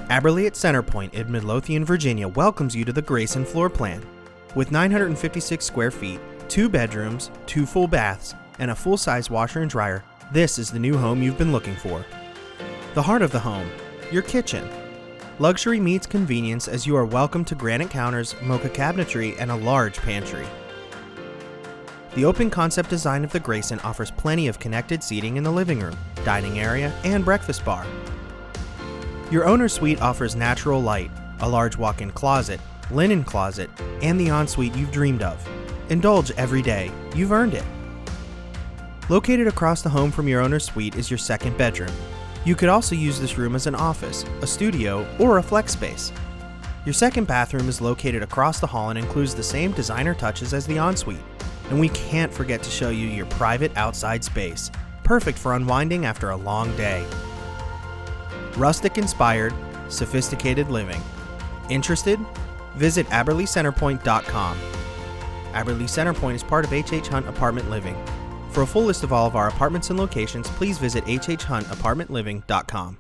Abberly CenterPointe in Midlothian, Virginia welcomes you to the Grayson floor plan. With 956 square feet, 2 bedrooms, 2 full baths, and a full-size washer and dryer, this is the new home you've been looking for. The heart of the home, your kitchen. Luxury meets convenience as you are welcome to granite counters, mocha cabinetry, and a large pantry. The open concept design of the Grayson offers plenty of connected seating in the living room, dining area, and breakfast bar. Your owner's suite offers natural light, a large walk-in closet, linen closet, and the ensuite you've dreamed of. Indulge every day. You've earned it. Located across the home from your owner's suite is your second bedroom. You could also use this room as an office, a studio, or a flex space. Your second bathroom is located across the hall and includes the same designer touches as the ensuite. And we can't forget to show you your private outside space, perfect for unwinding after a long day. Rustic-inspired, sophisticated living. Interested? Visit AbberlyCenterPointe.com. Abberly CenterPointe is part of HHHunt Apartment Living. For a full list of all of our apartments and locations, please visit HHHuntApartmentLiving.com.